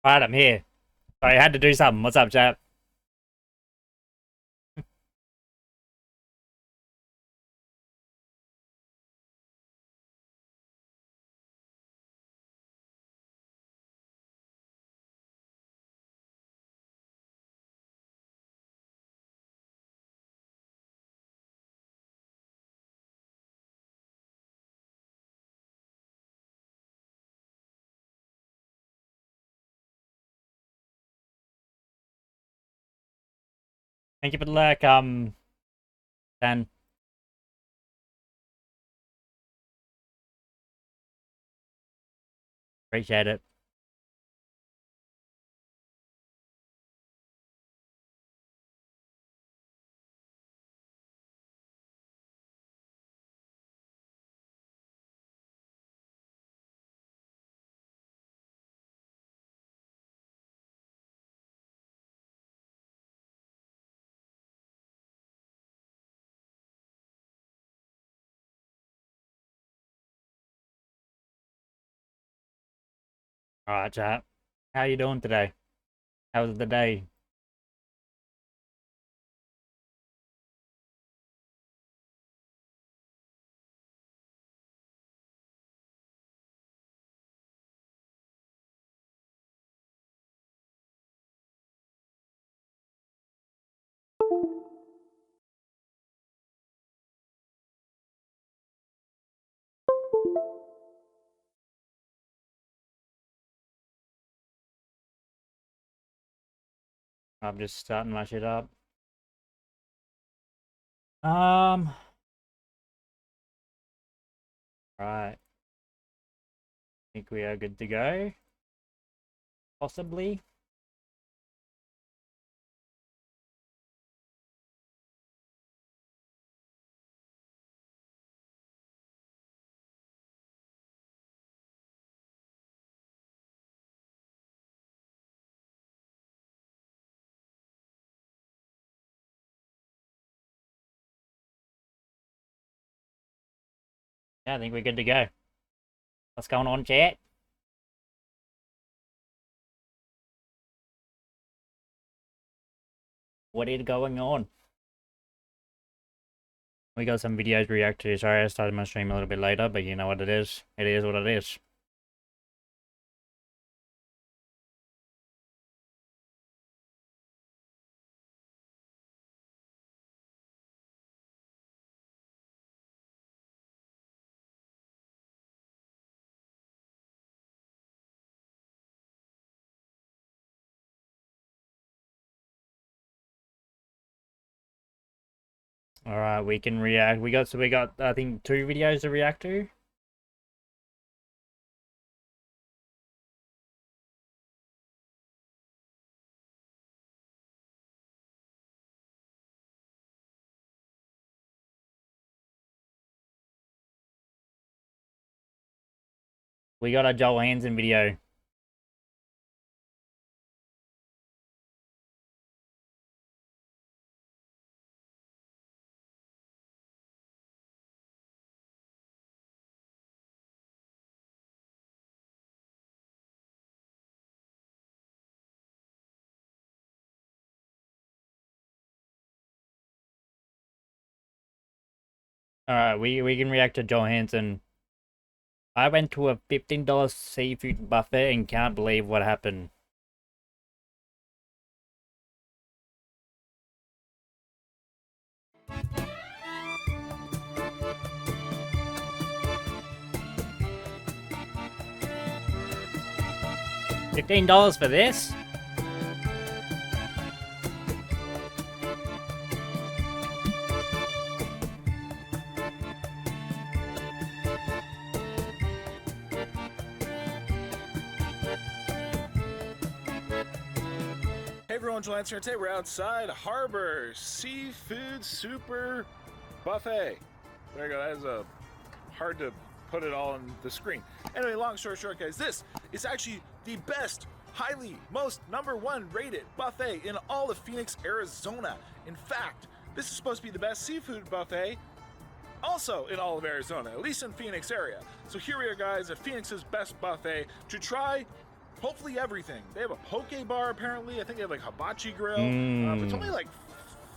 Alright, I'm here. Sorry, I had to do something. What's up, chap? Thank you for the lurk, Dan. Appreciate it. Alright, chap. How you doing today? How was the day? I'm just starting my shit up. Right. Think we are good to go? Possibly? Yeah, I think we're good to go. What's going on, chat? What is going on? We got some videos to react to. Sorry, I started my stream a little bit later, but you know what it is. It is what it is. Alright, we can react. We got I think 2 videos to react to. We got a Joel Hansen video. Alright, we can react to Joel Hansen. I went to a $15 seafood buffet and can't believe what happened. $15 for this? Hey everyone, Lance here. Today we're outside Harbor Seafood Super Buffet. There you go. That is hard to put it all on the screen. Anyway, long story short, guys, this is actually the best, most #1 rated buffet in all of Phoenix, Arizona. In fact, this is supposed to be the best seafood buffet also in all of Arizona, at least in Phoenix area. So here we are, guys, at Phoenix's best buffet to try hopefully everything. They have a poke bar apparently. I think they have like hibachi grill. It's only like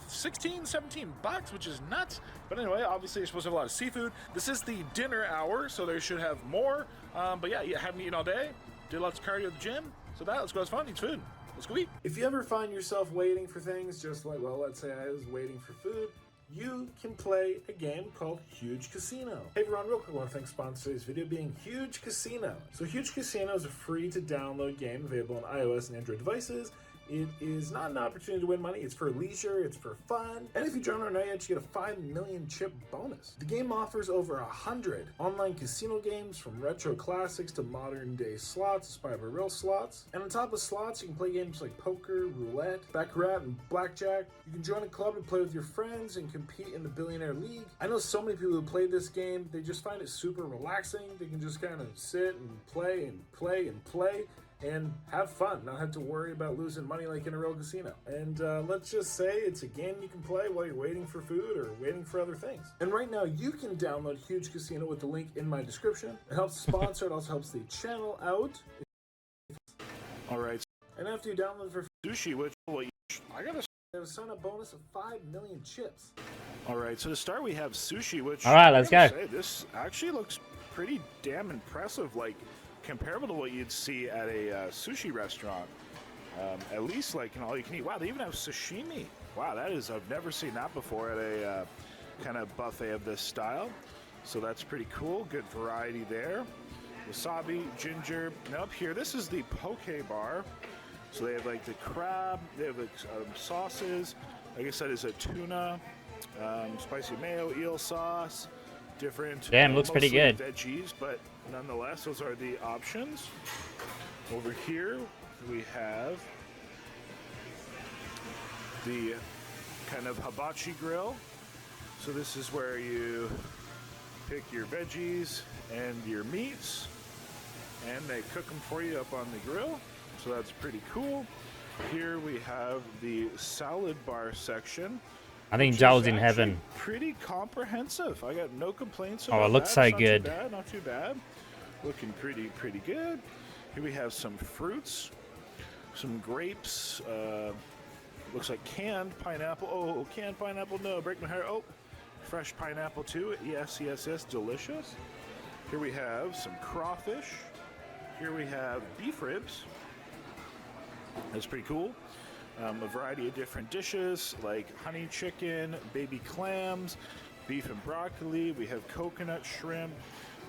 16, 17 bucks, which is nuts. But anyway, obviously you're supposed to have a lot of seafood. This is the dinner hour, so they should have more. But yeah, you haven't eaten all day. Did lots of cardio at the gym. So let's go have fun, eat food. Let's go eat. If you ever find yourself waiting for things, just like, well, let's say I was waiting for food, you can play a game called Huge Casino. Hey everyone, real quick, I want to thank sponsor today's video being Huge Casino. So Huge Casino is a free to download game available on iOS and Android devices. It is not an opportunity to win money, it's for leisure, it's for fun, and if you join our night, you get a 5 million chip bonus. The game offers over 100 online casino games, from retro classics to modern day slots, inspired by real slots. And on top of slots, you can play games like poker, roulette, baccarat, and blackjack. You can join a club and play with your friends and compete in the Billionaire League. I know so many people who play this game, they just find it super relaxing. They can just kind of sit and play and play and play and have fun, not have to worry about losing money like in a real casino. And let's just say it's a game you can play while you're waiting for food or waiting for other things. And right now you can download Huge Casino with the link in my description. It helps the sponsor, it also helps the channel out. All right. And after you download for sushi, which I gotta have a sign-up bonus of 5 million chips. All right, so to start we have sushi, which all right, let's go. This actually looks pretty damn impressive, like comparable to what you'd see at a sushi restaurant. At least like an all-you-can-eat. Wow, they even have sashimi. Wow, I've never seen that before at a kind of buffet of this style. So that's pretty cool. Good variety there. Wasabi, ginger. Now up here, this is the poke bar. So they have like the crab, they have like sauces. I guess that is a tuna, spicy mayo, eel sauce, different. Damn, looks pretty good. Veggies, but nonetheless, those are the options. Over here, we have the kind of hibachi grill. So this is where you pick your veggies and your meats, and they cook them for you up on the grill. So that's pretty cool. Here we have the salad bar section. I think Joel's in heaven. Pretty comprehensive. I got no complaints about that. It looks so good. Not too bad. Looking pretty good. Here we have some fruits, some grapes. Looks like canned pineapple. Oh, canned pineapple, no, break my heart. Oh, fresh pineapple too. Yes, delicious. Here we have some crawfish. Here we have beef ribs. That's pretty cool. A variety of different dishes like honey chicken, baby clams, beef and broccoli. We have coconut shrimp,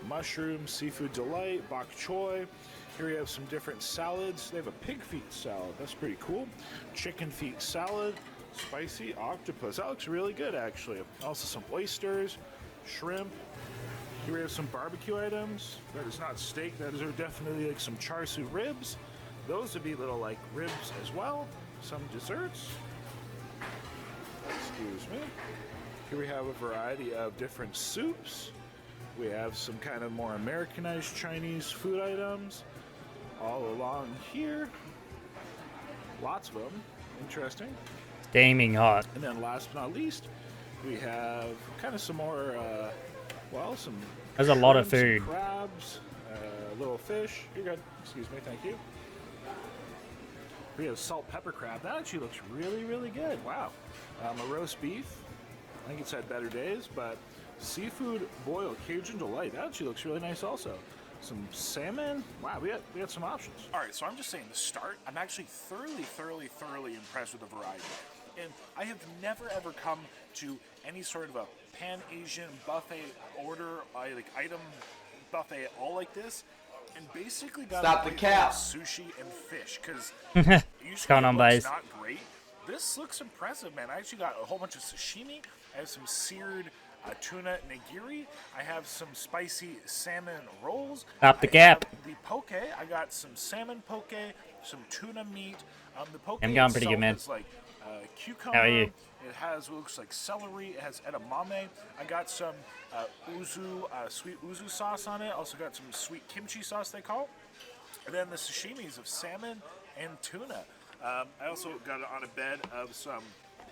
mushroom, seafood delight, bok choy. Here we have some different salads. They have a pig feet salad. That's pretty cool. Chicken feet salad, spicy octopus. That looks really good, actually. Also some oysters, shrimp. Here we have some barbecue items. That is not steak. That is definitely like some char siu ribs. Those would be little like ribs as well. Some desserts. Excuse me. Here we have a variety of different soups. We have some kind of more Americanized Chinese food items all along here. Lots of them. Interesting. Steaming hot. And then last but not least, we have kind of some more, some... There's a lot of food. Crabs, little fish. You're good. Excuse me. Thank you. We have salt pepper crab. That actually looks really good. Wow. A roast beef. I think it's had better days, but seafood boiled Cajun delight. That actually looks really nice also. Some salmon. Wow, we had some options. All right, so I'm just saying the start, I'm actually thoroughly impressed with the variety. And I have never ever come to any sort of a Pan-Asian buffet item buffet at all like this. And basically got Stop the cap. Sushi and fish, because What's going on, boys? Not great. This looks impressive, man. I actually got a whole bunch of sashimi. I have some seared tuna nigiri. I have some spicy salmon rolls. Stop the cap. The poke. I got some salmon poke, some tuna meat. The poke I'm going pretty good, man. Like cucumber. How are you? It has what looks like celery. It has edamame. I got some sweet uzu sauce on it. Also got some sweet kimchi sauce, they call it. And then the sashimis of salmon and tuna. I also got it on a bed of some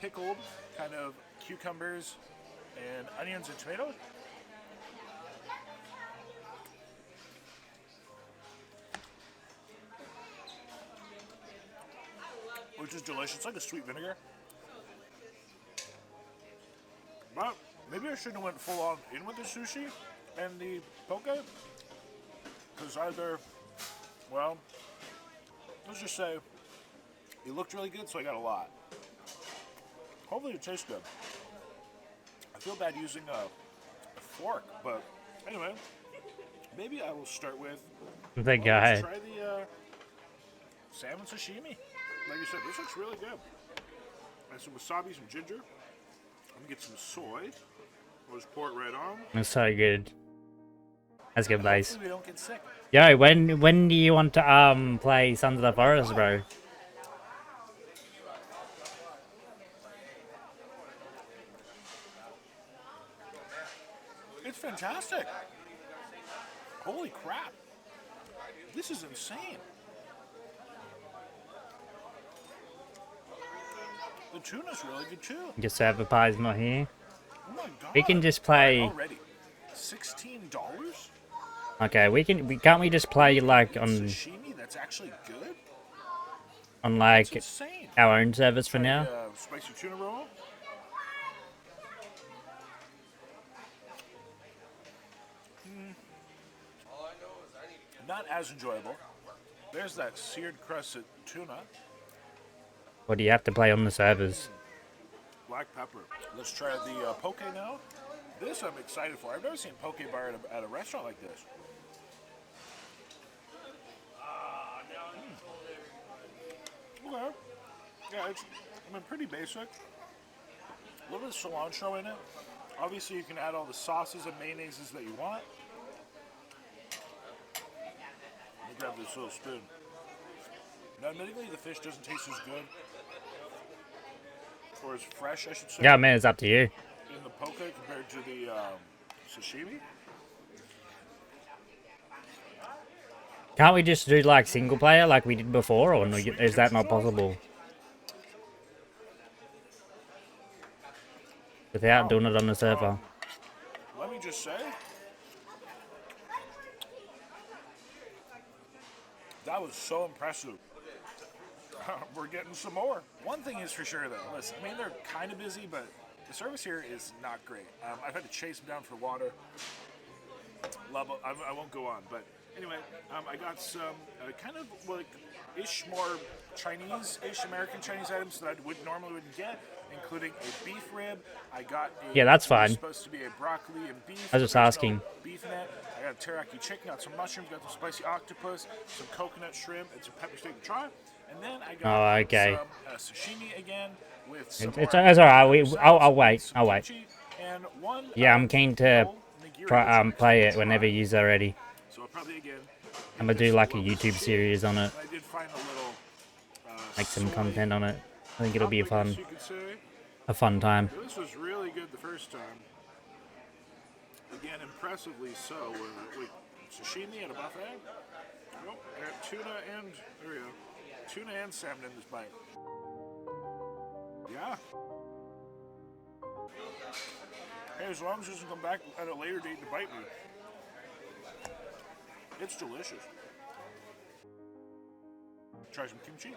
pickled kind of cucumbers and onions and tomatoes. which is delicious. It's like a sweet vinegar. But maybe I shouldn't have went full on in with the sushi and the poke. Because either, well, let's just say it looked really good, so I got a lot. Hopefully it tastes good. I feel bad using a fork, but anyway, maybe I will start with The guy. try the salmon sashimi. Like you said, this looks really good. And some wasabi, some ginger. I'm gonna get some soy. We'll just pour it right on. It's so good. That's good, guys. Hopefully we don't get sick. Yo, when do you want to play Sons of the Forest, bro? It's fantastic. Holy crap. This is insane. The tuna's really good too. Your server pie's not here. Oh my god. We can just play. Already. $16? Okay, can't we just play like on Sashimi that's actually good? on That's like insane. our own servers for now? Spicy tuna roll. Not as enjoyable. There's that seared crusted tuna. Or do you have to play on the servers? Black pepper. Let's try the poke now. This I'm excited for. I've never seen poke bar at a restaurant like this. Okay. Yeah, it's pretty basic. A little bit of cilantro in it. Obviously, you can add all the sauces and mayonnaises that you want. Let me grab this little spoon. Now, admittedly, the fish doesn't taste as good, or as fresh, I should say. Yeah, man, it's up to you. In the poke compared to the sashimi. Can't we just do like single player like we did before, or no, is that not possible? Without doing it on the server. Let me just say, that was so impressive. We're getting some more. One thing is for sure, though. Listen, I mean, they're kind of busy, but the service here is not great. I've had to chase them down for water. I won't go on, but anyway, I got some kind of like more Chinese-ish, American Chinese items that I normally wouldn't get, including a beef rib. I got Yeah, that's fine. Supposed to be a broccoli and beef. I was just There's no asking. beef in it. I got a teriyaki chicken, got some mushrooms, got the spicy octopus, some coconut shrimp, and some pepper steak and try. And then I got okay. some sashimi again with some It's alright. I'll wait. I'll wait. and one, Yeah, I'm keen to whole nigiri try that play you it can whenever try. you're ready. So I'll probably again. I'm gonna do like a YouTube series on it, I did find a little make some soy content on it. I think it'll be cup, I guess fun, you could say. a fun time. This was really good the first time. Again, impressively so. Wait, sashimi at a buffet? Nope, I got tuna and, there we go, tuna and salmon in this bite. Yeah. Hey, as long as it doesn't come back at a later date to bite me. It's delicious. Try some kimchi.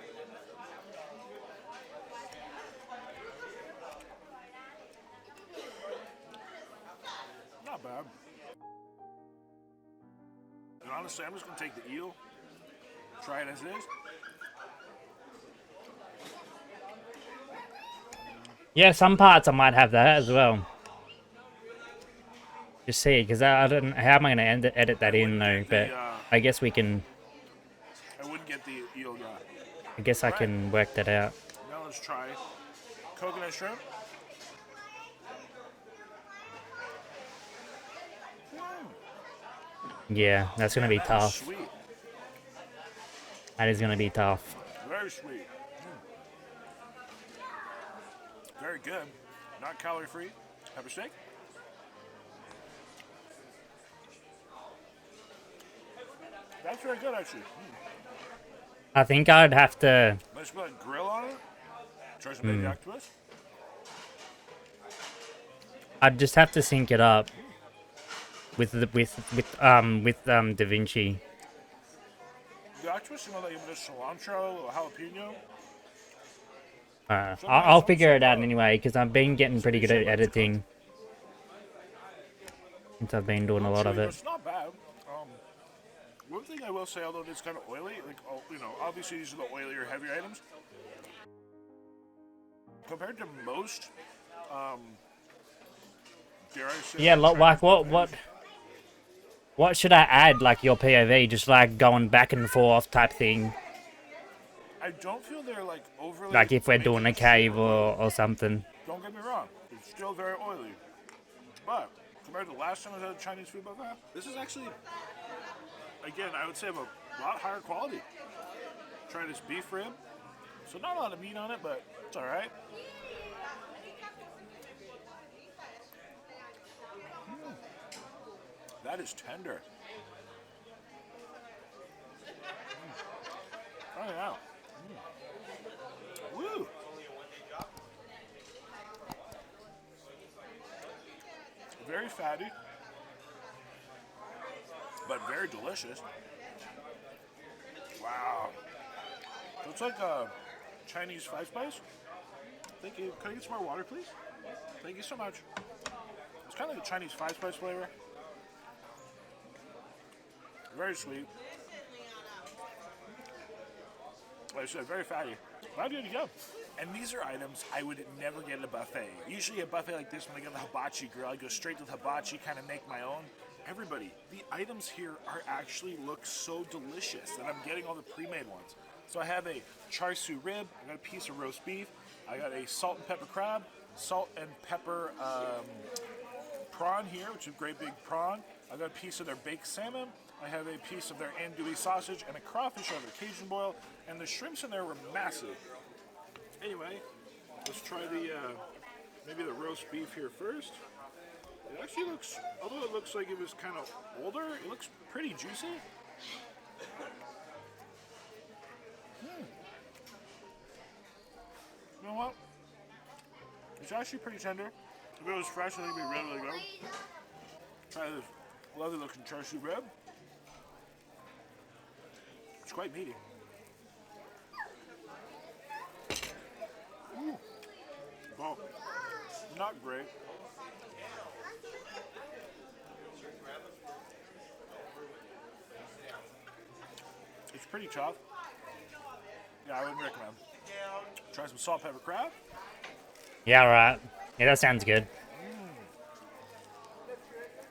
Not bad. And honestly, I'm just going to take the eel, try it as is. Yeah, some parts I might have that as well. Just see, because I don't. How am I gonna edit that in though? But I guess we can. I wouldn't get the eel guy. I guess I can work that out. Now let's try coconut shrimp. Yeah, that's gonna be That is tough. Sweet. That is gonna be tough. Very sweet. Very good. Not calorie free. Pepper steak. That's very good actually. I think I'd have to. Let's put a grill on it. Try some baby octopus. I'd just have to sync it up with Da Vinci. The octopus, you know, like a bit of cilantro, a little jalapeno. Some nice, I'll some figure it out superb. anyway, because I've been getting pretty good at Xpiicy looks editing since I've been doing a lot of it. It's not bad. One thing I will say, although it's kind of oily, like, oh, you know, obviously these are the oilier, heavier items. compared to most, dare I say, Yeah, like Chinese what should I add, like your POV, just like going back and forth type thing, I don't feel they're like overly like if we're doing making a it super cave oily. or something. Don't get me wrong, it's still very oily. But compared to the last time I was at a Chinese food buffet, this is actually, again, I would say of a lot higher quality. Try this beef rib. So not a lot of meat on it, but it's all right. That is tender. Oh yeah. Woo. Very fatty, but very delicious. Wow. So it's like a Chinese five spice. Thank you. Can I get some more water, please? Thank you so much. It's kind of like a Chinese five spice flavor. Very sweet. Like I said, very fatty. Glad you go. And these are items I would never get at a buffet. Usually a buffet like this, when I get the hibachi grill, I go straight to the hibachi, kind of make my own. Everybody, the items here are actually look so delicious that I'm getting all the pre-made ones. So I have a char siu rib, I got a piece of roast beef, I got a salt and pepper crab, salt and pepper prawn here, which is a great big prawn. I got a piece of their baked salmon. I have a piece of their andouille sausage and a crawfish over Cajun boil, and the shrimps in there were massive. Anyway, let's try the maybe the roast beef here first. It actually looks, although it looks like it was kind of older, it looks pretty juicy. You know what? It's actually pretty tender. If it was fresh, I think it'd be really, really good. Try this lovely looking char siu rib. It's quite meaty. Well, not great. It's pretty tough. Yeah, I wouldn't recommend. Try some salt pepper crab. Yeah, right. Yeah, that sounds good.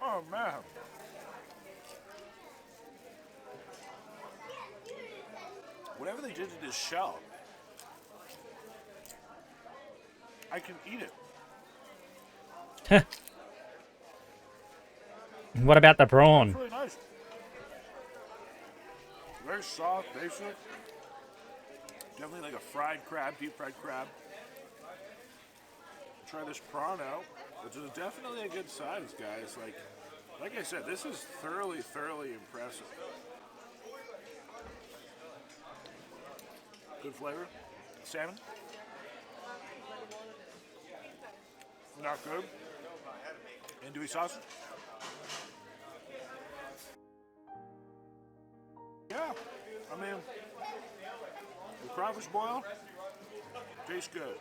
Oh man. Whatever they did to this shell, I can eat it. What about the It's prawn? really nice. Very soft, basic. Definitely like a fried crab, deep fried crab. Try this prawn out, which is definitely a good size, guys. Like I said, this is thoroughly, thoroughly impressive. Good flavor. Salmon. Not good. Andouille sausage. Yeah, I mean, the crawfish boil tastes good.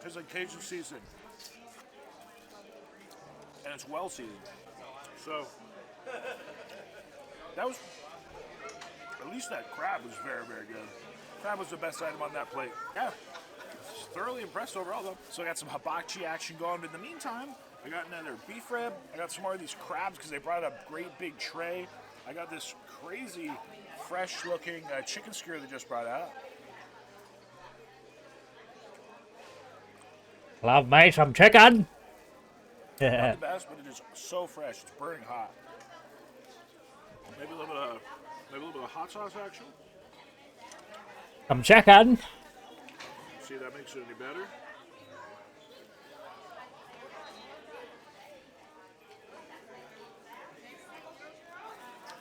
Tastes like Cajun seasoning. And it's well seasoned. So, that was, at least that crab was very, very good. Crab was the best item on that plate. Yeah, thoroughly impressed overall though. So I got some hibachi action going, but in the meantime, I got another beef rib. I got some more of these crabs because they brought a great big tray. I got this crazy fresh looking chicken skewer they just brought out. Love me some chicken. Not the best, but it is so fresh. It's burning hot. Maybe a little bit of hot sauce action. Some chicken. See if that makes it any better.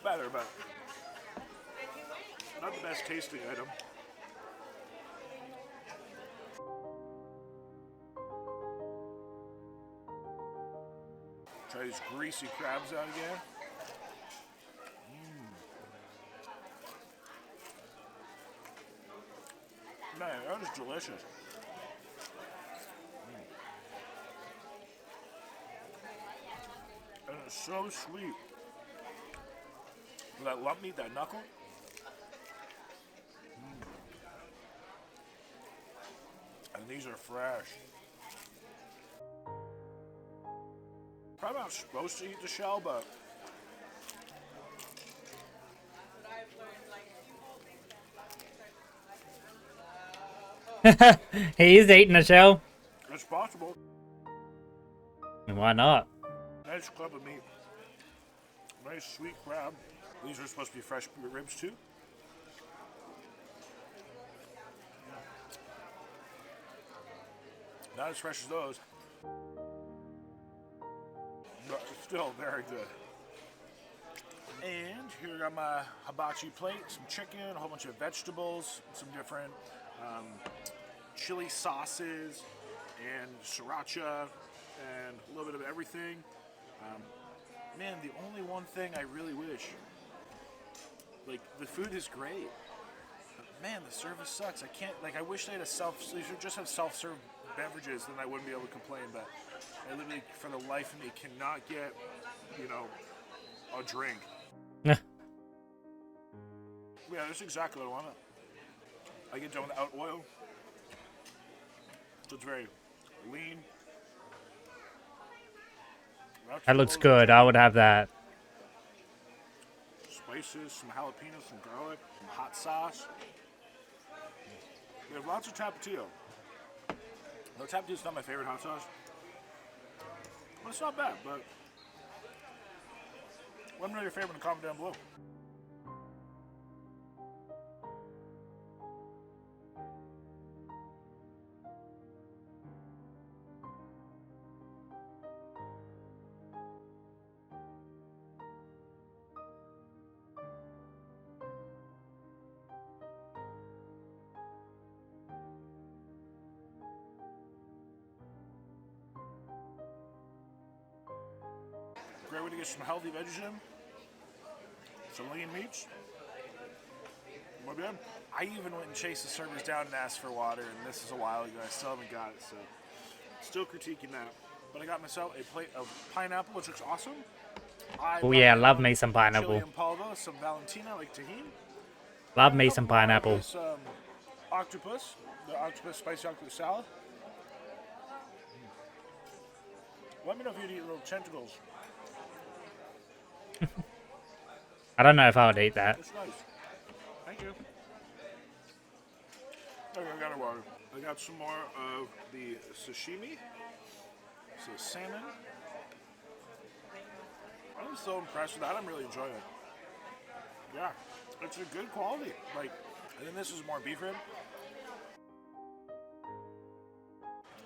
Better, but not the best tasting item. Try these greasy crabs out again. Man, that is delicious. so sweet. With that lump meat, that knuckle. And these are fresh. Probably not supposed to eat the shell, but He is eating a shell. it's possible. Why not? Nice club of meat. Nice sweet crab. These are supposed to be fresh ribs too. Not as fresh as those, but still very good. And here I got my hibachi plate, some chicken, a whole bunch of vegetables, some different chili sauces, and sriracha, and a little bit of everything. Man, the only one thing I really wish, like, the food is great, but man, the service sucks. I can't, like, I wish they had they should just have self-serve beverages, then I wouldn't be able to complain, but I literally, for the life of me, cannot get, you know, a drink. Yeah, that's exactly what I want. I get done without oil, so it's very lean. That looks good. I would have that. Spices, some jalapenos, some garlic, some hot sauce. We have lots of tapatio. No, tapatio is not my favorite hot sauce. Well, it's not bad, but let me know your favorite and comment down below. Great way to get some healthy veggies in. Some lean meats. More good. I even went and chased the servers down and asked for water, and this is a while ago. I still haven't got it, so still critiquing that. But I got myself a plate of pineapple, which looks awesome. Oh yeah, love me some pineapple. Chili and palva, some Valentina, like tahini. Love me some pineapple. This, octopus, the octopus spicy octopus salad. Let me know if you'd eat little tentacles. I don't know if I would eat that. It's nice. Thank you. Okay, I got a water. I got some more of the sashimi. So salmon. I'm so impressed with that. I'm really enjoying it. Yeah, it's a good quality. Like, I think this is more beef rib.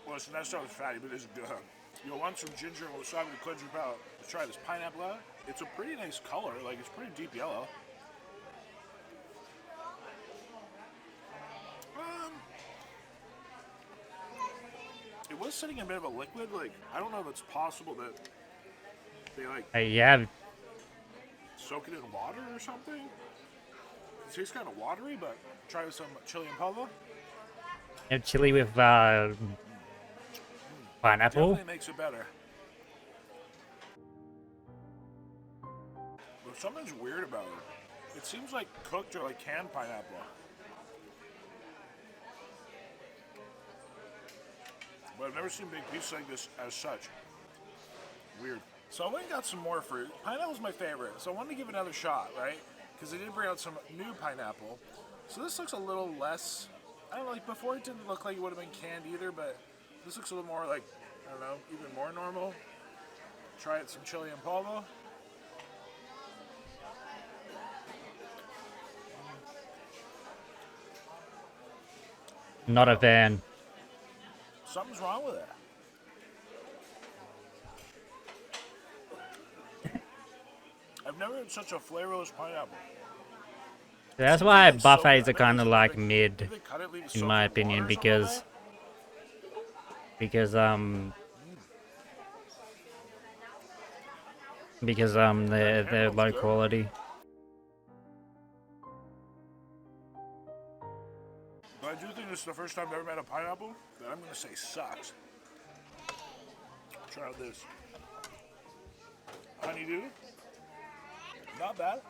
Well, listen, that stuff is fatty, but it's good. You'll want some ginger and wasabi to cleanse your palate. Let's try this pineapple out. It's a pretty nice color. Like, it's pretty deep yellow. It was sitting in a bit of a liquid. Like, I don't know if it's possible that they, like, Yeah. soak it in water or something. It tastes kind of watery, but try with some chili and palva. And chili with pineapple. Definitely makes it better. But something's weird about it. It seems like cooked or like canned pineapple. But I've never seen big pieces like this as such. Weird. So I went and got some more fruit. Pineapple's my favorite, so I wanted to give it another shot, right? Because they did bring out some new pineapple. So this looks a little less, I don't know, like before it didn't look like it would have been canned either, but this looks a little more like, I don't know, even more normal. Try it, some chili and palva. Not a fan. Something's wrong with it. I've never had such a flavorless pineapple. That's why buffets are kind of like mid, in my opinion, because they're low quality. But I do think this is the first time I've ever met a pineapple that I'm going to say sucks. Try out this. honeydew. Not bad.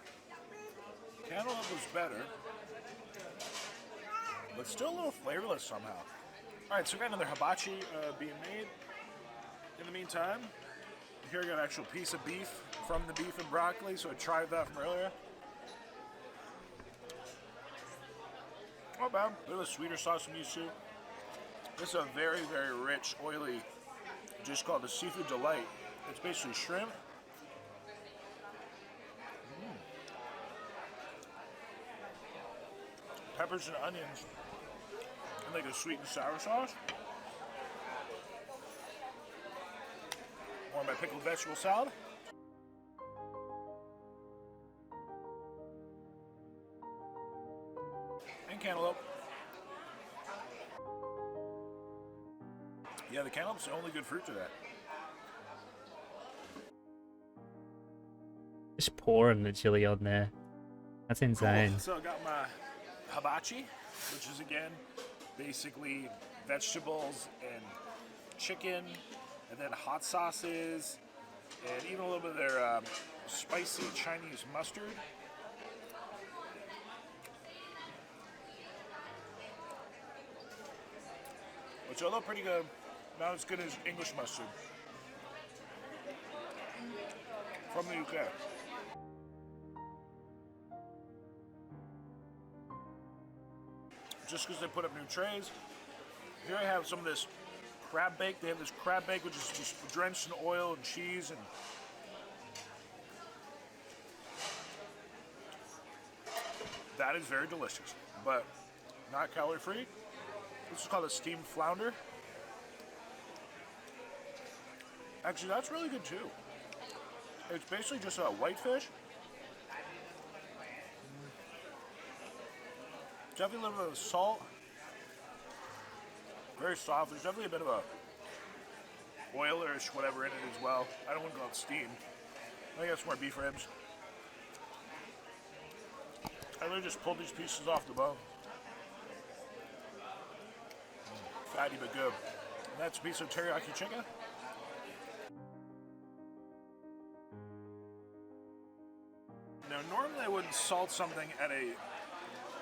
Cantaloupe was better, but still a little flavorless somehow. All right, so we got another hibachi being made. In the meantime, here I got an actual piece of beef from the beef and broccoli, so I tried that from earlier. Not bad. A bit of a sweeter sauce than used to. This is a very, very rich, oily dish called the Seafood Delight. It's basically shrimp. Peppers and onions. And like a sweet and sour sauce. Or my pickled vegetable salad. And cantaloupe. Yeah, the cantaloupe's the only good fruit today. Just pouring the chili on there. That's insane. Cool. So I got my hibachi, which is again basically vegetables and chicken, and then hot sauces, and even a little bit of their spicy Chinese mustard. Which although pretty good, not as good as English mustard from the UK. Just because they put up new trays. Here I have some of this crab bake. They have this crab bake which is just drenched in oil and cheese and that is very delicious, but not calorie free. This is called a steamed flounder. Actually, that's really good too. It's basically just a whitefish. Definitely a little bit of salt. Very soft. There's definitely a bit of a oilerish whatever in it as well. I don't want to call it steamed. I think that's more beef ribs. I literally just pulled these pieces off the bone. Fatty but good. And that's a piece of teriyaki chicken. Now normally I wouldn't salt something at a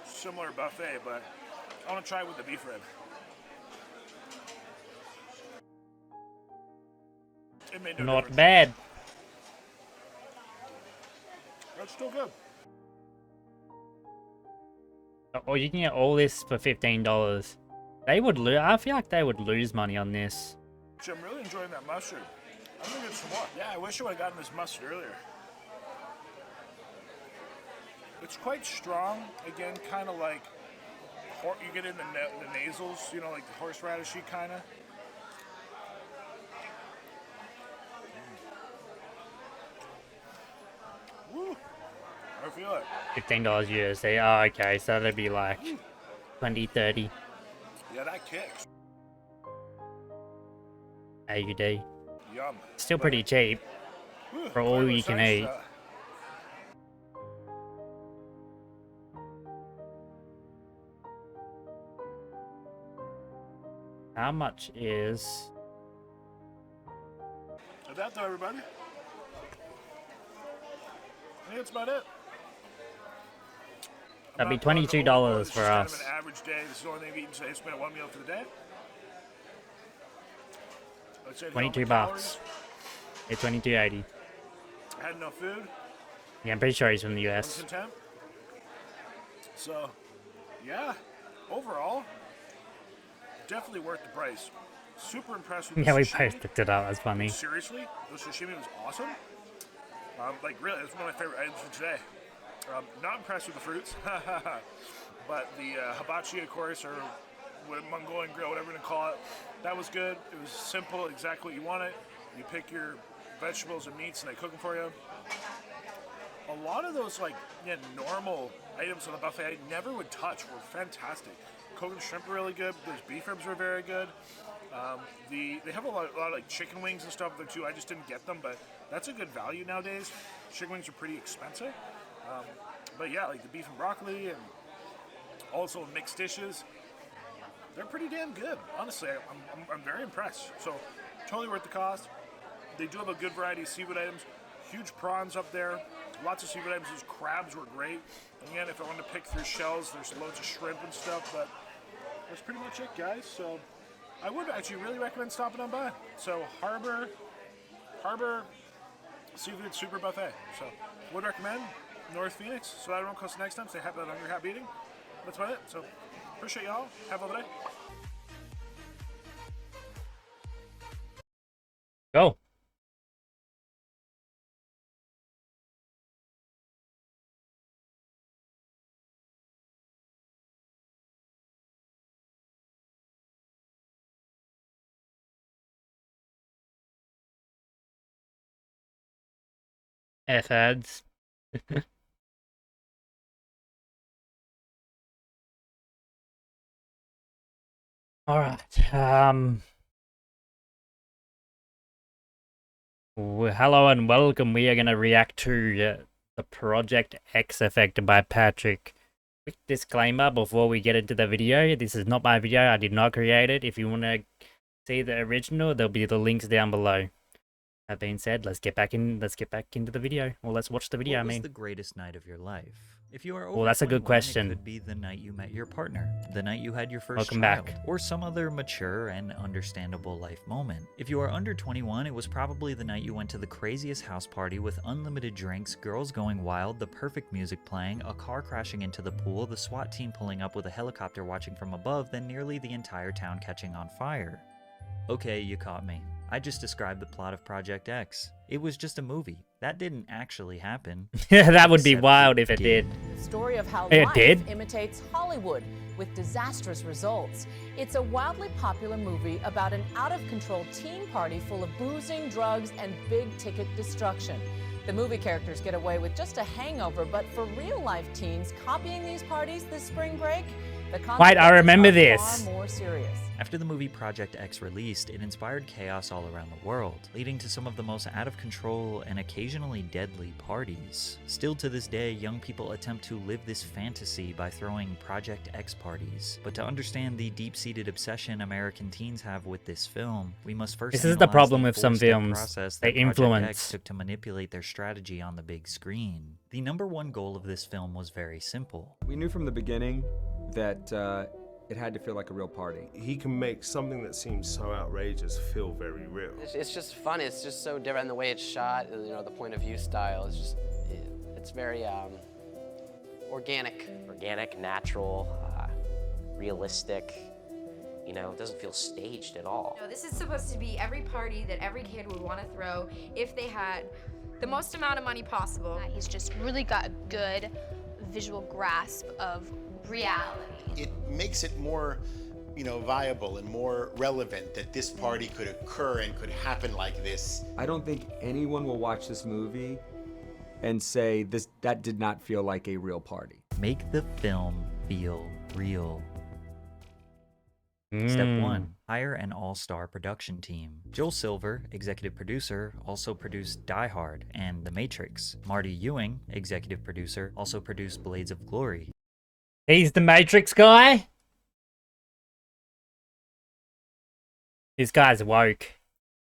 similar buffet, but I want to try it with the beef rib. It made no Not difference. bad. That's still good. Or you can get all this for $15. They would lose. I feel like they would lose money on this. I'm really enjoying that mustard. I'm gonna get some more. Yeah, I wish I would have gotten this mustard earlier. It's quite strong. Again, kind of like you get in the nasals, you know, like the horseradishy kind of. Woo! I feel it. $15 USD. Oh, okay. So that'd be like 20, 30 Yeah, that kicks. AUD. Yum. Still pretty cheap for all you can eat. How much is... Is that though, everybody? I think that's about it. That'd be $22 for us. Kind of an average day. This is the only thing I've eaten today. I spent one meal for the day. Let's say 22 bucks. Yeah, 22.80. I had no food. Yeah, I'm pretty sure he's from the I'm US. content. So, yeah, overall, definitely worth the price. Super impressed with the Yeah, we sashimi. both picked it up. That's funny. Seriously, the sashimi was awesome. Like really, it's one of my favorite items for today. Not impressed with the fruits, but the hibachi, of course, or Mongolian grill, whatever you want to call it, that was good. It was simple, exactly what you wanted. You pick your vegetables and meats, and they cook them for you. A lot of those normal items on the buffet I never would touch were fantastic. Coconut shrimp were really good. Those beef ribs were very good. They have a lot of like chicken wings and stuff there too. I just didn't get them, but that's a good value nowadays. Chicken wings are pretty expensive. But yeah, like the beef and broccoli and also mixed dishes, they're pretty damn good. Honestly, I'm very impressed. So totally worth the cost. They do have a good variety of seafood items. huge prawns up there. Lots of seafood items. Those crabs were great. And again, if I wanted to pick through shells, there's loads of shrimp and stuff. But that's pretty much it, guys. So I would actually really recommend stopping on by. So Harbor Seafood Super Buffet. So would recommend North Phoenix. So everyone close to next time. Stay happy that hungry, happy eating. That's about it. So appreciate y'all. Have a lovely day. Go. F ads. All right. Hello and welcome. We are gonna react to the Project X effect by Patrick. Quick disclaimer before we get into the video: this is not my video. I did not create it. If you want to see the original, there'll be the links down below. That being said, let's get back into the video. Well, let's watch the video. What was the greatest night of your life? If you are over Well, that's a good 21, question. It could be the night you met your partner, the night you had your first Welcome child, back. or some other mature and understandable life moment. If you are under 21, it was probably the night you went to the craziest house party with unlimited drinks, girls going wild, the perfect music playing, a car crashing into the pool, the SWAT team pulling up with a helicopter watching from above, then nearly the entire town catching on fire. Okay, you caught me. I just described the plot of Project X. It was just a movie. That didn't actually happen. Yeah, that would be Except wild it if it did. The story of how It life did? imitates Hollywood with disastrous results. It's a wildly popular movie about an out-of-control teen party full of boozing, drugs, and big-ticket destruction. The movie characters get away with just a hangover, but for real-life teens copying these parties this spring break, the Wait, I remember consequences this. are far more serious. After the movie Project X released, it inspired chaos all around the world, leading to some of the most out-of-control and occasionally deadly parties. Still to this day, young people attempt to live this fantasy by throwing Project X parties. But to understand the deep-seated obsession American teens have with this film, we must first This is the analyze problem with some four-step films. process They that Project influence. X took to manipulate their strategy on the big screen. The number one goal of this film was very simple. We knew from the beginning that it had to feel like a real party. He can make something that seems so outrageous feel very real. It's just fun. It's just so different. The way it's shot, you know, the point of view style is just, it's very organic. Organic, natural, realistic. You know, it doesn't feel staged at all. No, this is supposed to be every party that every kid would want to throw if they had the most amount of money possible. He's just really got a good visual grasp of reality. It makes it more, you know, viable and more relevant that this party could occur and could happen like this. I don't think anyone will watch this movie and say that did not feel like a real party. Make the film feel real. Step 1. Hire an all-star production team. Joel Silver, executive producer, also produced Die Hard and The Matrix. Marty Ewing, executive producer, also produced Blades of Glory. He's the Matrix guy? This guy's woke.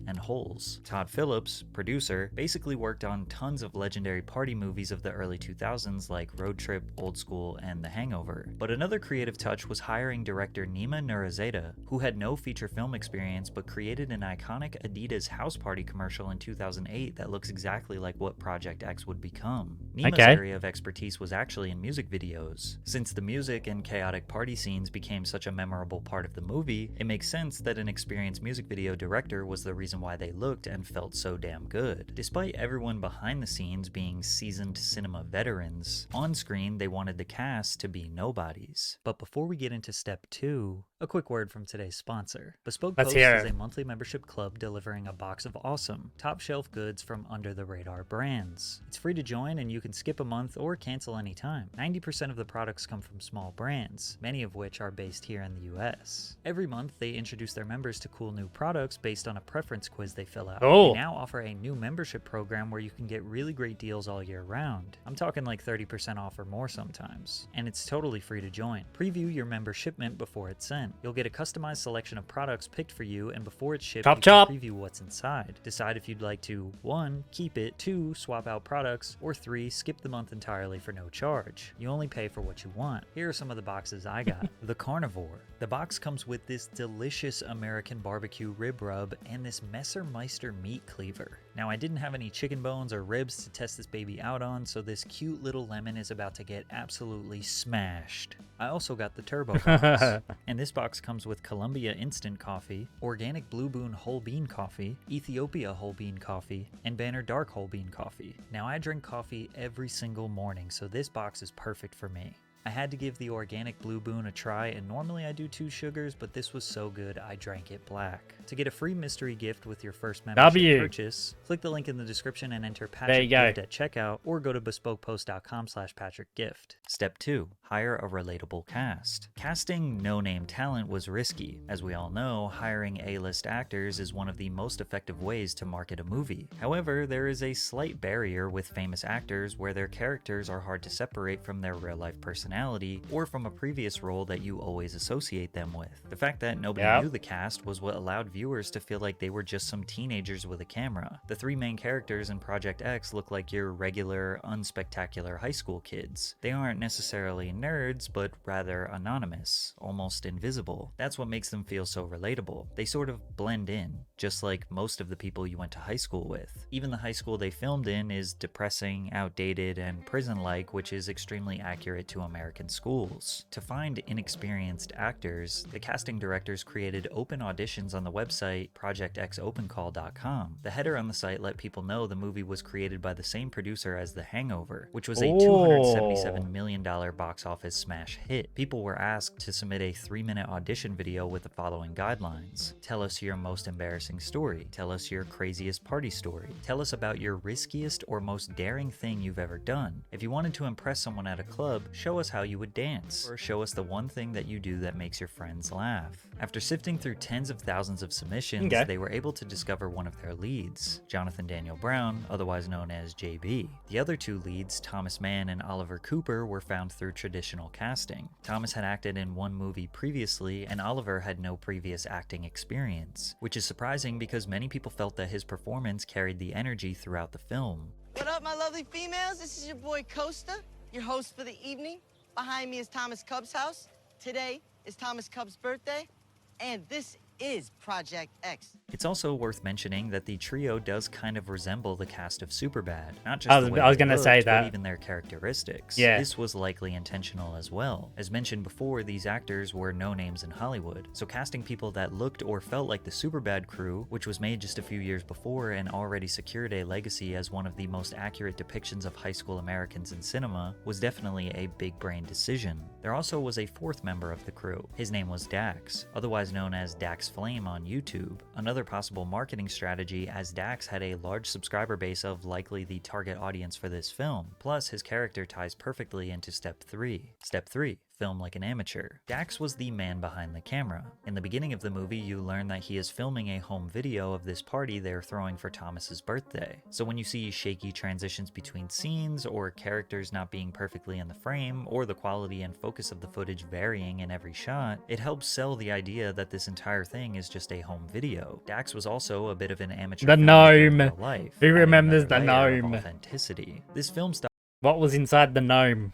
And Holes. Todd Phillips, producer, basically worked on tons of legendary party movies of the early 2000s like Road Trip, Old School, and The Hangover. But another creative touch was hiring director Nima Nurazada, who had no feature film experience but created an iconic Adidas house party commercial in 2008 that looks exactly like what Project X would become. Nima's area of expertise was actually in music videos. Since the music and chaotic party scenes became such a memorable part of the movie, it makes sense that an experienced music video director was the reason why they looked and felt so damn good. Despite everyone behind the scenes being seasoned cinema veterans, on screen they wanted the cast to be nobodies. But before we get into step 2, a quick word from today's sponsor. Bespoke Post is a monthly membership club delivering a box of awesome, top-shelf goods from under-the-radar brands. It's free to join and you can skip a month or cancel anytime. 90% of the products come from small brands, many of which are based here in the US. Every month they introduce their members to cool new products based on a preference endurance quiz they fill out. Oh. They now offer a new membership program where you can get really great deals all year round. I'm talking like 30% off or more sometimes. And it's totally free to join. Preview your member shipment before it's sent. You'll get a customized selection of products picked for you, and before it's shipped, you can preview what's inside. Decide if you'd like to 1. Keep it, 2. Swap out products, or 3. Skip the month entirely for no charge. You only pay for what you want. Here are some of the boxes I got. The Carnivore. The box comes with this delicious American barbecue rib rub and this Messermeister meat cleaver. Now, I didn't have any chicken bones or ribs to test this baby out on, so this cute little lemon is about to get absolutely smashed. I also got the Turbo box. And this box comes with Columbia Instant Coffee, Organic Blue Boon Whole Bean Coffee, Ethiopia Whole Bean Coffee, and Banner Dark Whole Bean Coffee. Now, I drink coffee every single morning, so this box is perfect for me. I had to give the Organic Blue Boon a try, and normally I do 2 sugars, but this was so good I drank it black. To get a free mystery gift with your first membership purchase, click the link in the description and enter Patrick Gift at checkout, or go to bespokepost.com/PatrickGift. Step 2. Hire a relatable cast. Casting no-name talent was risky. As we all know, hiring A-list actors is one of the most effective ways to market a movie. However, there is a slight barrier with famous actors where their characters are hard to separate from their real-life personality or from a previous role that you always associate them with. The fact that nobody knew the cast was what allowed viewers to feel like they were just some teenagers with a camera. The 3 main characters in Project X look like your regular, unspectacular high school kids. They aren't necessarily nerds, but rather anonymous, almost invisible. That's what makes them feel so relatable. They sort of blend in, just like most of the people you went to high school with. Even the high school they filmed in is depressing, outdated, and prison-like, which is extremely accurate to American schools. To find inexperienced actors, the casting directors created open auditions on the website projectxopencall.com. The header on the site let people know the movie was created by the same producer as The Hangover, which was a $277 million box office smash hit. People were asked to submit a 3-minute audition video with the following guidelines. Tell us your most embarrassing story. Tell us your craziest party story. Tell us about your riskiest or most daring thing you've ever done. If you wanted to impress someone at a club, show us how you would dance, or show us the one thing that you do that makes your friends laugh. After sifting through tens of thousands of submissions, they were able to discover one of their leads, Jonathan Daniel Brown, otherwise known as JB. The other 2 leads, Thomas Mann and Oliver Cooper, were found through traditional casting. Thomas had acted in 1 movie previously, and Oliver had no previous acting experience, which is surprising because many people felt that his performance carried the energy throughout the film. What up, my lovely females? This is your boy Costa, your host for the evening. Behind me is Thomas Cub's house. Today is Thomas Cub's birthday, and this is Project X. It's also worth mentioning that the trio does kind of resemble the cast of Superbad, not just the way I was they gonna looked, say but that. even their characteristics. Yeah. This was likely intentional as well. As mentioned before, these actors were no names in Hollywood, so casting people that looked or felt like the Superbad crew, which was made just a few years before and already secured a legacy as one of the most accurate depictions of high school Americans in cinema, was definitely a big brain decision. There also was a 4th member of the crew. His name was Dax, otherwise known as Dax Flame on YouTube. Another possible marketing strategy, as Dax had a large subscriber base of likely the target audience for this film. Plus, his character ties perfectly into Step 3. Step 3. Film like an amateur. Dax was the man behind the camera. In the beginning of the movie, you learn that he is filming a home video of this party they're throwing for Thomas's birthday. So when you see shaky transitions between scenes, or characters not being perfectly in the frame, or the quality and focus of the footage varying in every shot, it helps sell the idea that this entire thing is just a home video. Dax was also a bit of an amateur filmmaker in real life. Who remembers adding the another layer of gnome? authenticity. This film style What was inside the gnome?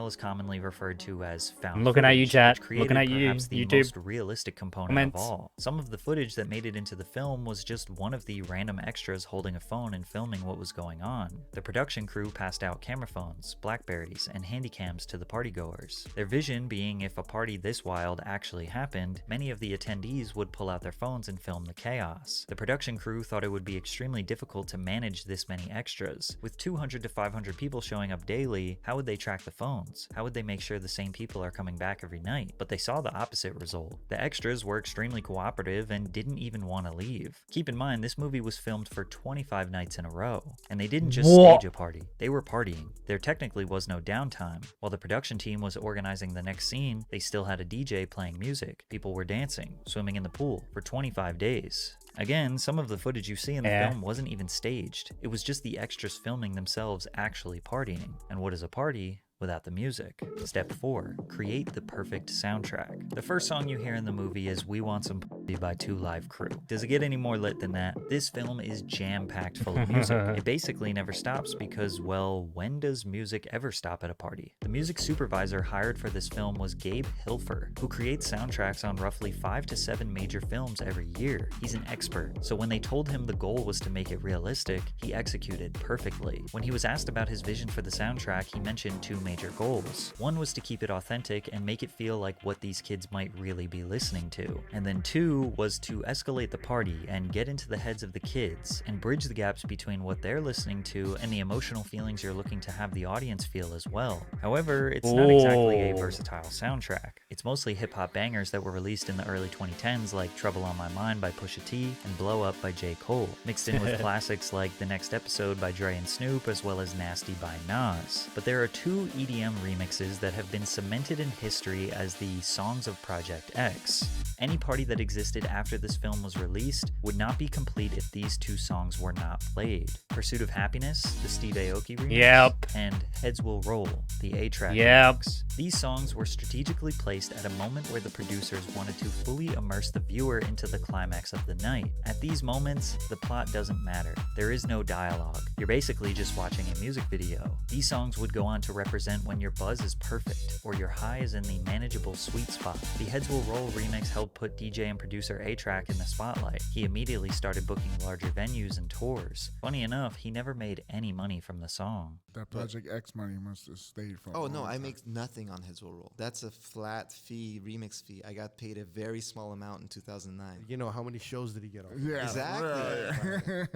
is commonly referred to as found I'm looking at you, footage, chat. which created Looking at you, perhaps the YouTube. most realistic component Comments. of all. Some of the footage that made it into the film was just one of the random extras holding a phone and filming what was going on. The production crew passed out camera phones, Blackberries, and handycams to the partygoers. Their vision being if a party this wild actually happened, many of the attendees would pull out their phones and film the chaos. The production crew thought it would be extremely difficult to manage this many extras. With 200 to 500 people showing up daily, how would they track the phone? phones. How would they make sure the same people are coming back every night? But they saw the opposite result. The extras were extremely cooperative and didn't even want to leave. Keep in mind, this movie was filmed for 25 nights in a row, and they didn't just stage a party, they were partying. There technically was no downtime. While the production team was organizing the next scene, they still had a DJ playing music. People were dancing, swimming in the pool for 25 days. Again, some of the footage you see in the film wasn't even staged. It was just the extras filming themselves actually partying. And what is a party without the music? Step 4. Create the perfect soundtrack. The first song you hear in the movie is We Want Some P by 2 Live Crew. Does it get any more lit than that? This film is jam-packed full of music. It basically never stops because, well, when does music ever stop at a party? The music supervisor hired for this film was Gabe Hilfer, who creates soundtracks on roughly 5 to 7 major films every year. He's an expert, so when they told him the goal was to make it realistic, he executed perfectly. When he was asked about his vision for the soundtrack, he mentioned 2 major goals. One was to keep it authentic and make it feel like what these kids might really be listening to. And then 2 was to escalate the party and get into the heads of the kids and bridge the gaps between what they're listening to and the emotional feelings you're looking to have the audience feel as well. However, it's not exactly a versatile soundtrack. It's mostly hip-hop bangers that were released in the early 2010s like Trouble on My Mind by Pusha T and Blow Up by J. Cole, mixed in with classics like The Next Episode by Dre and Snoop as well as Nasty by Nas. But there are 2 EDM remixes that have been cemented in history as the Songs of Project X. Any party that existed after this film was released would not be complete if these 2 songs were not played. Pursuit of Happiness, the Steve Aoki remix, and Heads Will Roll, the A-Track remix. These songs were strategically placed at a moment where the producers wanted to fully immerse the viewer into the climax of the night. At these moments, the plot doesn't matter. There is no dialogue. You're basically just watching a music video. These songs would go on to represent when your buzz is perfect, or your high is in the manageable sweet spot. The Heads Will Roll remix helped put DJ and producer A-Track in the spotlight. He immediately started booking larger venues and tours. Funny enough, he never made any money from the song. That Project X money must have stayed for Oh no, I make nothing on Heads Will Roll. That's a flat fee, remix fee. I got paid a very small amount in 2009. You know, how many shows did he get on? Yeah, exactly.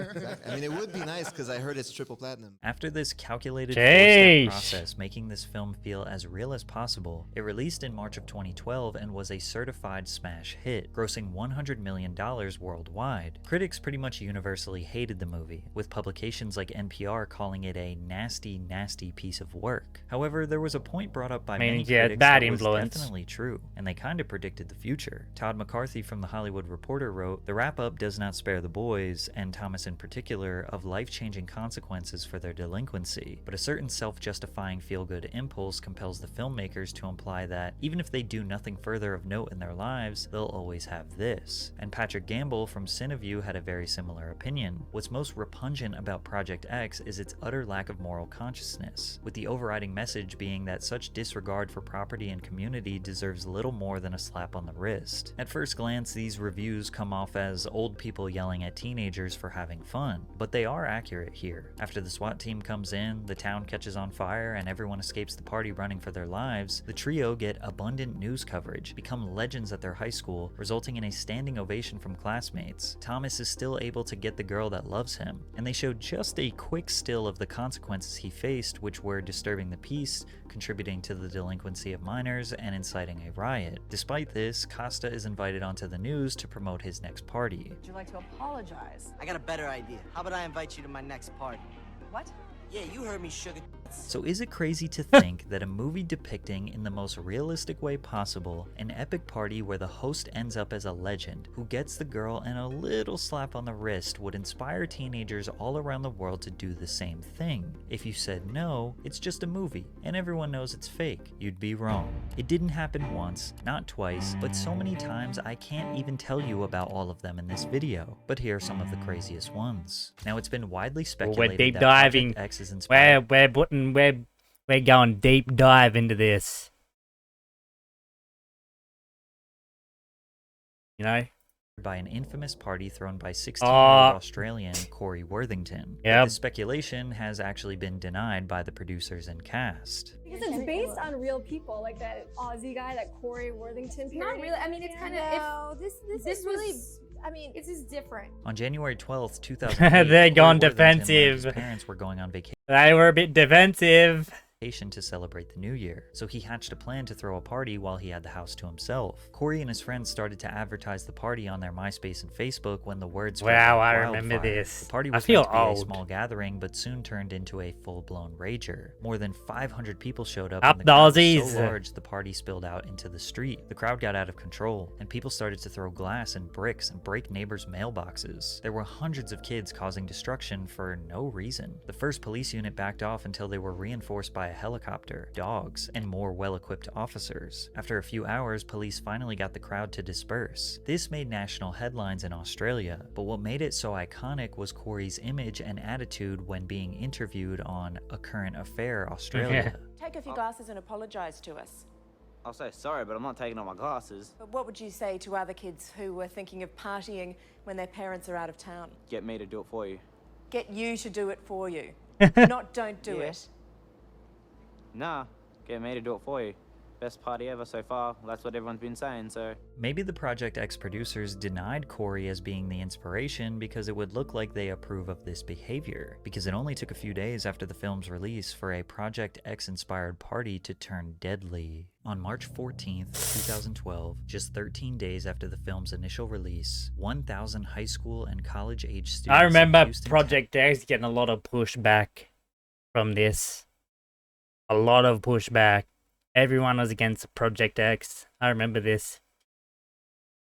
I mean, it would be nice because I heard it's triple platinum. After this calculated 4-step process, making this film feel as real as possible, it released in March of 2012 and was a certified smash hit, grossing $100 million worldwide. Critics pretty much universally hated the movie, with publications like NPR calling it a nasty, nasty piece of work. However, there was a point brought up by many critics that was definitely true, and they kind of predicted the future. Todd McCarthy from The Hollywood Reporter wrote, "The wrap-up does not spare the boys, and Thomas in particular, of life-changing consequences for their delinquency, but a certain self-justifying feel-good impulse compels the filmmakers to imply that, even if they do nothing further of note in their lives, they'll always have this." And Patrick Gamble from Cineview had a very similar opinion. What's most repugnant about Project X is its utter lack of moral consciousness, with the overriding message being that such disregard for property and community deserves little more than a slap on the wrist. At first glance, these reviews come off as old people yelling at teenagers for having fun, but they are accurate here. After the SWAT team comes in, the town catches on fire, and everyone escapes the party running for their lives, the trio get abundant news coverage, become legends at their high school, resulting in a standing ovation from classmates. Thomas is still able to get the girl that loves him, and they showed just a quick still of the consequences he faced, which were disturbing the peace, contributing to the delinquency of minors, and inciting a riot. Despite this, Costa is invited onto the news to promote his next party. Would you like to apologize? I got a better idea. How about I invite you to my next party? What? Yeah, you heard me, sugar. So is it crazy to think that a movie depicting in the most realistic way possible an epic party where the host ends up as a legend who gets the girl and a little slap on the wrist would inspire teenagers all around the world to do the same thing? If you said no, it's just a movie and everyone knows it's fake, you'd be wrong. It didn't happen once, not twice, but so many times I can't even tell you about all of them in this video. But here are some of the craziest ones. Now, it's been widely speculated we're deep that diving. Project X is inspired. We're going deep dive into this. You know? By an infamous party thrown by 16-year-old Australian Corey Worthington. But this speculation has actually been denied by the producers and cast. Because it's based on real people, like that Aussie guy, that Corey Worthington. Not really. I mean, it's kind of. This really. I mean, this is different. On January 12th, 2008, they're gone Corey Worthington defensive. and his parents were going on vacation. They were a bit defensive. to celebrate the new year, so he hatched a plan to throw a party while he had the house to himself. Corey and his friends started to advertise the party on their MySpace and Facebook when the word spread Wow, like I wildfire. remember this. The party I was feel meant to be old. a small gathering, but soon turned into a full-blown rager. More than 500 people showed up, Up and the the crowd was Aussies. so large the party spilled out into the street. The crowd got out of control, and people started to throw glass and bricks and break neighbors' mailboxes. There were hundreds of kids causing destruction for no reason. The first police unit backed off until they were reinforced by a helicopter, dogs, and more well-equipped officers. After a few hours, police finally got the crowd to disperse. This made national headlines in Australia, but what made it so iconic was Corey's image and attitude when being interviewed on A Current Affair Australia. Take off your glasses and apologise to us. I'll say sorry, but I'm not taking off my glasses. But what would you say to other kids who were thinking of partying when their parents are out of town? Get me to do it for you. Get you to do it for you. Not don't do it. Nah, get me to do it for you. Best party ever so far. That's what everyone's been saying, so... Maybe the Project X producers denied Corey as being the inspiration because it would look like they approve of this behavior, because it only took a few days after the film's release for a Project X-inspired party to turn deadly. On March 14th, 2012, just 13 days after the film's initial release, 1,000 high school and college-age students I remember in Houston, Project X getting a lot of pushback from this. A lot of pushback. Everyone was against Project X. I remember this.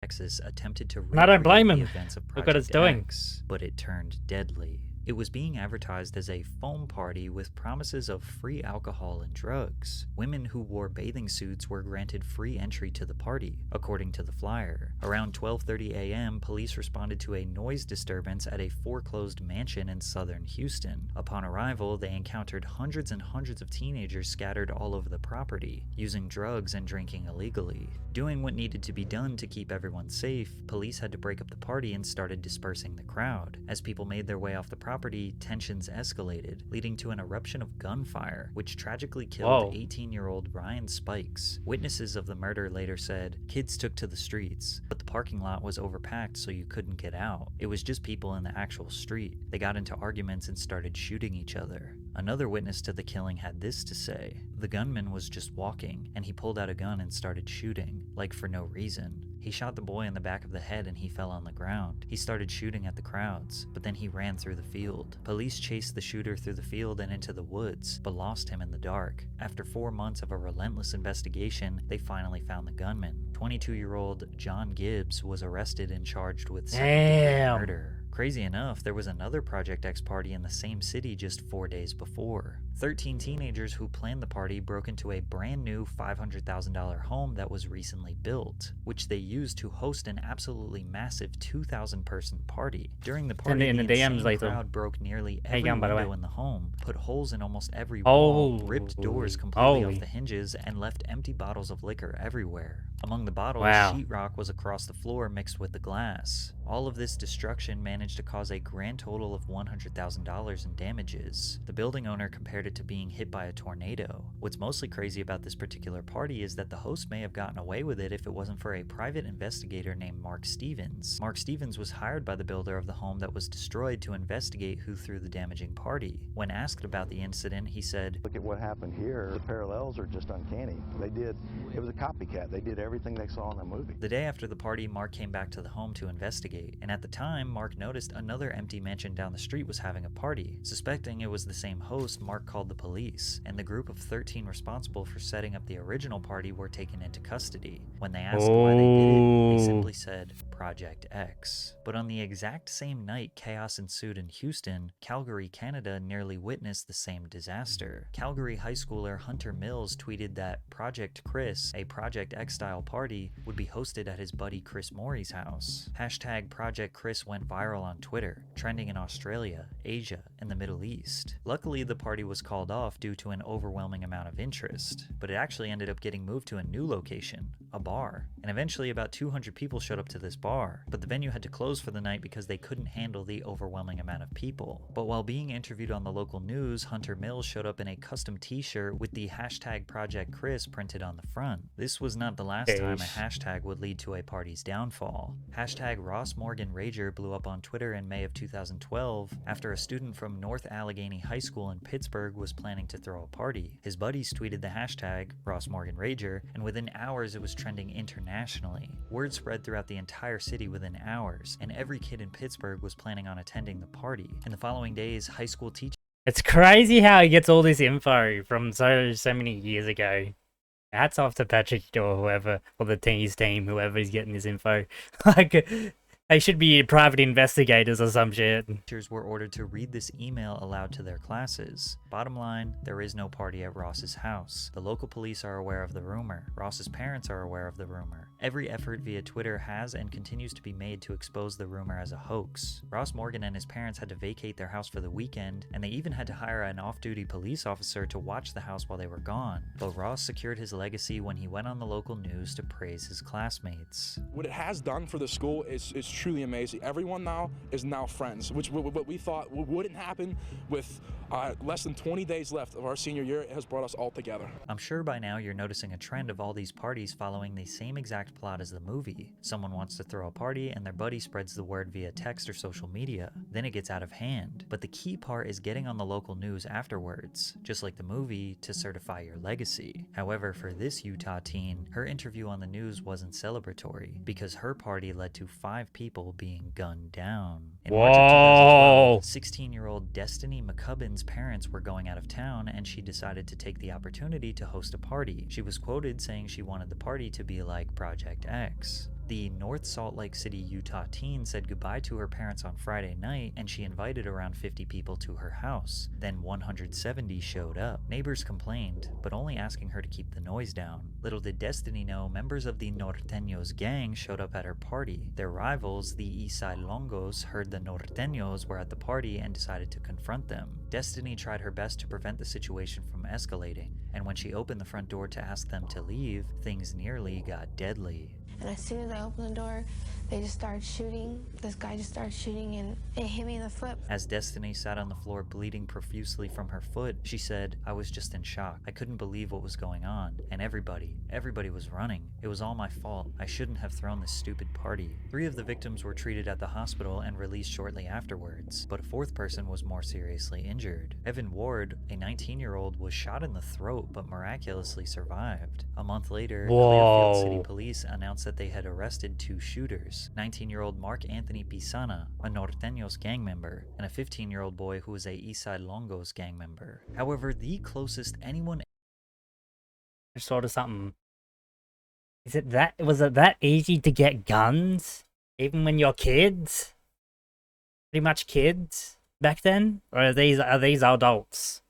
Texas attempted to And I don't blame recreate him. the events of Look what it's Project doing. X, but it turned deadly. It was being advertised as a foam party with promises of free alcohol and drugs. Women who wore bathing suits were granted free entry to the party, according to the flyer. Around 12:30 a.m., police responded to a noise disturbance at a foreclosed mansion in southern Houston. Upon arrival, they encountered hundreds and hundreds of teenagers scattered all over the property, using drugs and drinking illegally. Doing what needed to be done to keep everyone safe, police had to break up the party and started dispersing the crowd. As people made their way off the property, tensions escalated, leading to an eruption of gunfire, which tragically killed 18-year-old Ryan Spikes. Witnesses of the murder later said, "Kids took to the streets, but the parking lot was overpacked so you couldn't get out. It was just people in the actual street. They got into arguments and started shooting each other." Another witness to the killing had this to say: "The gunman was just walking, and he pulled out a gun and started shooting, like for no reason. He shot the boy in the back of the head and he fell on the ground. He started shooting at the crowds, but then he ran through the field. Police chased the shooter through the field and into the woods, but lost him in the dark. After 4 months of a relentless investigation, they finally found the gunman. 22-year-old John Gibbs was arrested and charged with second-degree murder." Crazy enough, there was another Project X party in the same city just 4 days before. 13 teenagers who planned the party broke into a brand new $500,000 home that was recently built, which they used to host an absolutely massive 2,000-person party. During the party, in the the DMs insane later. crowd broke nearly Hey, every Gun, by the window way. in the home, put holes in almost every wall, Oh. ripped doors completely Holy. off the hinges, and left empty bottles of liquor everywhere. Among the bottles, Wow. sheetrock was across the floor mixed with the glass. All of this destruction managed to cause a grand total of $100,000 in damages. The building owner compared it to being hit by a tornado. What's mostly crazy about this particular party is that the host may have gotten away with it if it wasn't for a private investigator named Mark Stevens. Mark Stevens was hired by the builder of the home that was destroyed to investigate who threw the damaging party. When asked about the incident, he said, "Look at what happened here. The parallels are just uncanny. It was a copycat. They did everything they saw in the movie." The day after the party, Mark came back to the home to investigate, and at the time, Mark noticed another empty mansion down the street was having a party. Suspecting it was the same host, Mark called the police, and the group of 13 responsible for setting up the original party were taken into custody. When they asked why they did it, they simply said, Project X. But on the exact same night chaos ensued in Houston, Calgary, Canada nearly witnessed the same disaster. Calgary high schooler Hunter Mills tweeted that Project Chris, a Project X-style party, would be hosted at his buddy Chris Morey's house. Hashtag Project Chris went viral on Twitter, trending in Australia, Asia, and the Middle East. Luckily, the party was called off due to an overwhelming amount of interest, but it actually ended up getting moved to a new location, a bar. And eventually about 200 people showed up to this bar, but the venue had to close for the night because they couldn't handle the overwhelming amount of people. But while being interviewed on the local news, Hunter Mills showed up in a custom t-shirt with the hashtag Project Chris printed on the front. This was not the last time a hashtag would lead to a party's downfall. Hashtag Ross Morgan Rager blew up on Twitter in May of 2012 after a student from North Allegheny High School in Pittsburgh was planning to throw a party. His buddies tweeted the hashtag Ross Morgan Rager, and within hours it was trending internationally. Word spread throughout the entire city within hours, and every kid in Pittsburgh was planning on attending the party. In the following days, high school teachers... It's crazy how he gets all this info from so many years ago. Hats off to Patrick or whoever, or his team, whoever's getting this info. Like, they should be private investigators or some shit. Teachers were ordered to read this email aloud to their classes. Bottom line, there is no party at Ross's house. The local police are aware of the rumor. Ross's parents are aware of the rumor. Every effort via Twitter has and continues to be made to expose the rumor as a hoax. Ross Morgan and his parents had to vacate their house for the weekend, and they even had to hire an off-duty police officer to watch the house while they were gone. But Ross secured his legacy when he went on the local news to praise his classmates. What it has done for the school is truly amazing. Everyone now is friends, which what we thought wouldn't happen. With less than 20 days left of our senior year, it has brought us all together. I'm sure by now you're noticing a trend of all these parties following the same exact plot as the movie. Someone wants to throw a party and their buddy spreads the word via text or social media. Then it gets out of hand. But the key part is getting on the local news afterwards, just like the movie, to certify your legacy. However, for this Utah teen, her interview on the news wasn't celebratory because her party led to 5 people being gunned down. In March of 2012, 16-year-old Destiny McCubbin's parents were going out of town and she decided to take the opportunity to host a party. She was quoted saying she wanted the party to be like Project X. The North Salt Lake City, Utah teen said goodbye to her parents on Friday night, and she invited around 50 people to her house. Then 170 showed up. Neighbors complained, but only asking her to keep the noise down. Little did Destiny know members of the Norteños gang showed up at her party. Their rivals, the Eastside Longos, heard the Norteños were at the party and decided to confront them. Destiny tried her best to prevent the situation from escalating, and when she opened the front door to ask them to leave, things nearly got deadly. And as soon as I opened the door, they just started shooting. This guy just started shooting and it hit me in the foot. As Destiny sat on the floor bleeding profusely from her foot, she said, "I was just in shock. I couldn't believe what was going on. And everybody was running. It was all my fault. I shouldn't have thrown this stupid party." 3 of the victims were treated at the hospital and released shortly afterwards, but a 4th person was more seriously injured. Evan Ward, a 19-year-old, was shot in the throat but miraculously survived. A month later, Clearfield City Police announced that they had arrested 2 shooters. 19-year-old Mark Anthony Pisana, a Norteños gang member, and a 15-year-old boy who was a Eastside Longos gang member. However, the closest anyone... I saw something. Was it that easy to get guns? Even when you're kids? Pretty much kids back then? Or are these adults?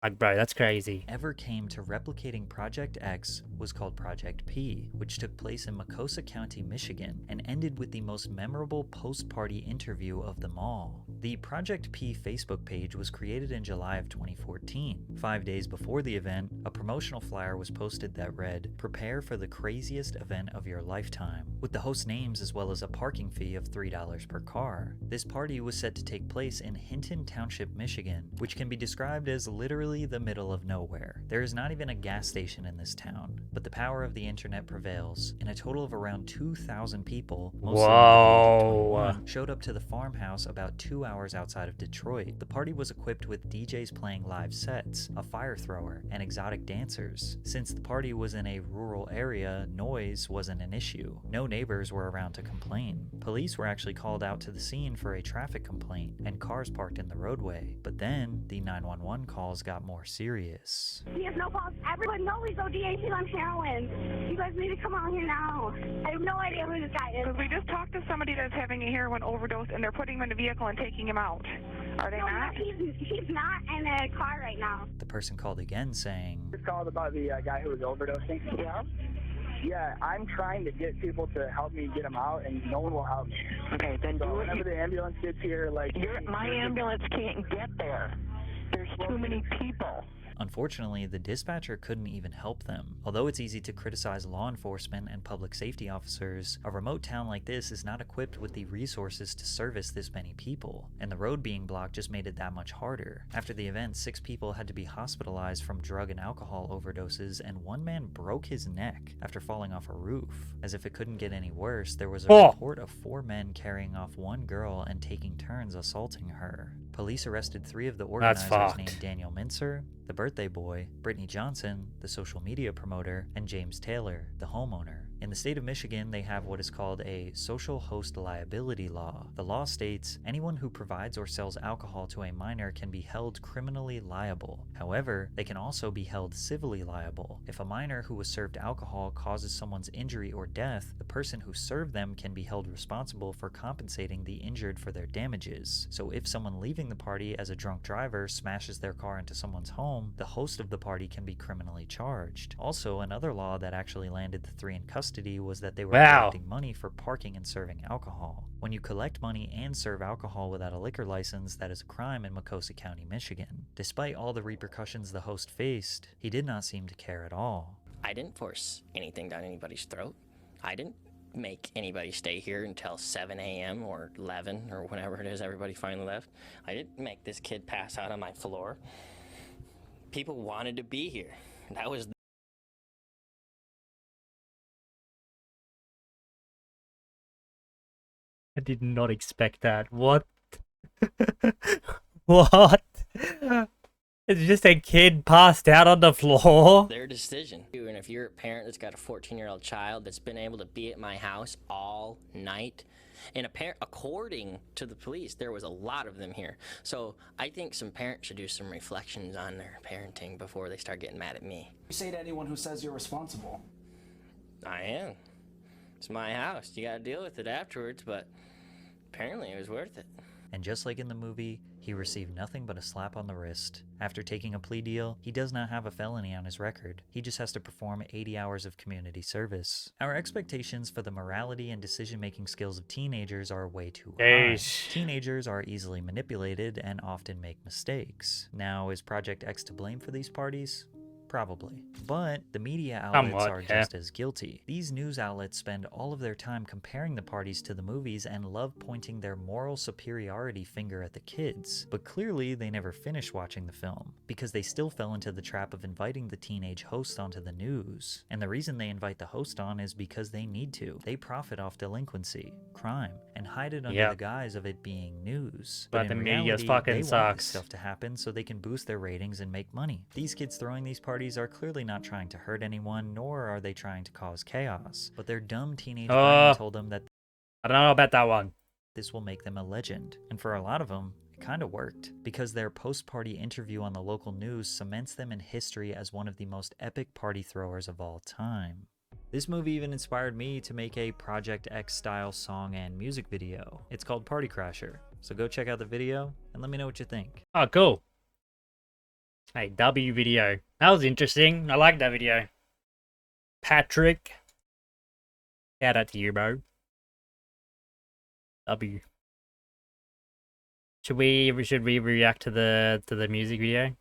Like, bro, that's crazy. Ever came to replicating Project X was called Project P, which took place in Macosa County, Michigan, and ended with the most memorable post-party interview of them all. The Project P Facebook page was created in July of 2014. 5 days before the event, a promotional flyer was posted that read, "Prepare for the craziest event of your lifetime," with the host names as well as a parking fee of $3 per car. This party was set to take place in Hinton Township, Michigan, which can be described as literally the middle of nowhere. There is not even a gas station in this town, but the power of the internet prevails, and a total of around 2,000 people, mostly under the age of 21, showed up to the farmhouse about 2 hours outside of Detroit. The party was equipped with DJs playing live sets, a fire thrower, and exotic dancers. Since the party was in a rural area, noise wasn't an issue. No neighbors were around to complain. Police were actually called out to the scene for a traffic complaint, and cars parked in the roadway. But then, the 911 calls got more serious. He has no fault. Everyone knows he's ODA on heroin. You guys need to come out here now. I have no idea who this guy is. Because we just talked to somebody that's having a heroin overdose and they're putting him in a vehicle and taking him out. Are they not? He's not in a car right now. The person called again saying, Just called about the guy who was overdosing. Yeah. Yeah, I'm trying to get people to help me get him out, and no one will help me. Okay, then so whenever the ambulance gets here, like... My ambulance can't get there. There's too many people. Unfortunately, the dispatcher couldn't even help them. Although it's easy to criticize law enforcement and public safety officers, a remote town like this is not equipped with the resources to service this many people, and the road being blocked just made it that much harder. After the event, 6 people had to be hospitalized from drug and alcohol overdoses, and one man broke his neck after falling off a roof. As if it couldn't get any worse, there was a report of 4 men carrying off one girl and taking turns assaulting her. Police arrested 3 of the organizers named Daniel Mincer, the birthday boy, Brittany Johnson, the social media promoter, and James Taylor, the homeowner. In the state of Michigan, they have what is called a social host liability law. The law states anyone who provides or sells alcohol to a minor can be held criminally liable. However, they can also be held civilly liable. If a minor who was served alcohol causes someone's injury or death, the person who served them can be held responsible for compensating the injured for their damages. So if someone leaving the party as a drunk driver smashes their car into someone's home, the host of the party can be criminally charged. Also, another law that actually landed the 3 in custody was that they were collecting money for parking and serving alcohol. When you collect money and serve alcohol without a liquor license, that is a crime in Macosa County, Michigan. Despite all the repercussions the host faced, he did not seem to care at all. I didn't force anything down anybody's throat. I didn't make anybody stay here until 7 a.m. or 11 or whenever it is everybody finally left. I didn't make this kid pass out on my floor. People wanted to be here. That was I did not expect that. What? What? It's just a kid passed out on the floor? their decision. And if you're a parent that's got a 14-year-old child that's been able to be at my house all night, and according to the police, there was a lot of them here. So I think some parents should do some reflections on their parenting before they start getting mad at me. You say to anyone who says you're responsible. I am. It's my house. You gotta deal with it afterwards, but apparently it was worth it. And just like in the movie, he received nothing but a slap on the wrist. After taking a plea deal, he does not have a felony on his record. He just has to perform 80 hours of community service. Our expectations for the morality and decision-making skills of teenagers are way too high. Teenagers are easily manipulated and often make mistakes. Now, is Project X to blame for these parties? Probably. But the media outlets are just as guilty. These news outlets spend all of their time comparing the parties to the movies and love pointing their moral superiority finger at the kids. But clearly they never finished watching the film, because they still fell into the trap of inviting the teenage host onto the news. And the reason they invite the host on is because they need to. They profit off delinquency, crime, and hide it under the guise of it being news. But the media fucking they sucks. want this stuff to happen so they can boost their ratings and make money. These kids throwing these parties are clearly not trying to hurt anyone, nor are they trying to cause chaos. But their dumb teenage brain told them that I don't know about that one. This will make them a legend. And for a lot of them, it kind of worked, because their post-party interview on the local news cements them in history as one of the most epic party throwers of all time. This movie even inspired me to make a Project X style song and music video. It's called Party Crasher. So go check out the video and let me know what you think. Oh, cool. Hey, W video. That was interesting. I like that video. Patrick. Shout out to you, bro. W. Should we react to the music video?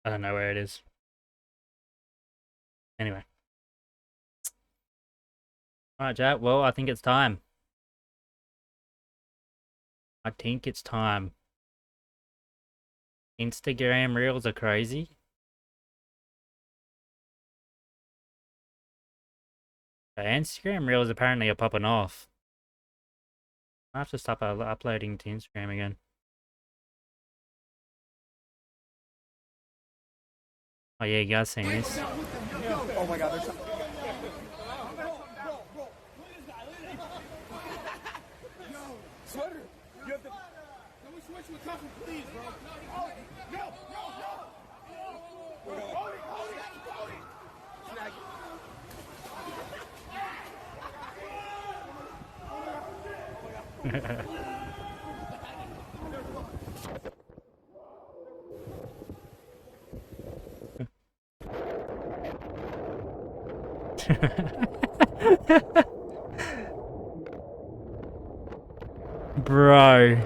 I don't know where it is. Anyway. Alright, chat. Well, I think it's time. I think it's time. Instagram Reels are crazy. Instagram Reels apparently are popping off. I have to stop uploading to Instagram again. Oh yeah, you guys seen this? Oh my god, there's Sweater, you have to... Can we switch with coffee, please, bro? No, no, no! Bro.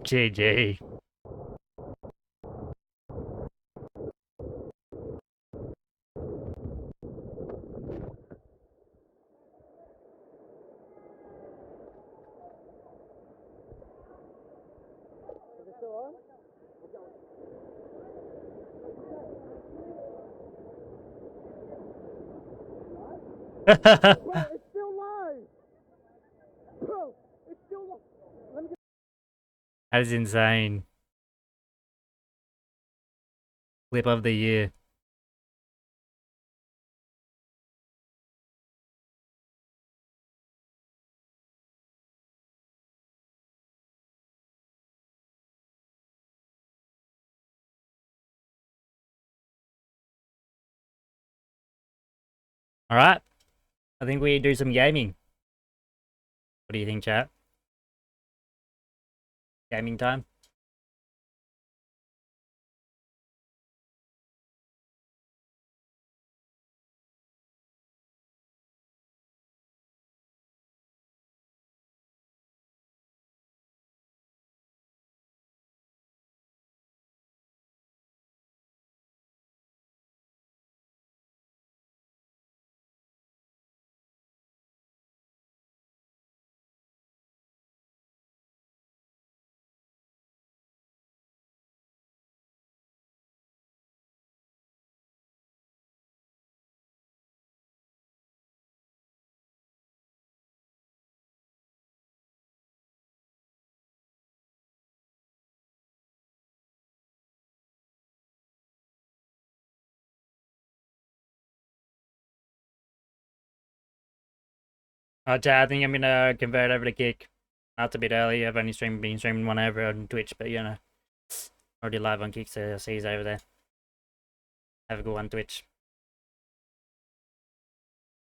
GG. Bro, it's still live. Bro, it's still live. Let me get That is insane. Clip of the year. Alright. I think we do some gaming. What do you think, chat? Gaming time? Chat, I think I'm gonna convert over to Kick. That's a bit early. I've only been streaming one over on Twitch, but you know, already live on Kick, so I'll see you over there. Have a good one, Twitch.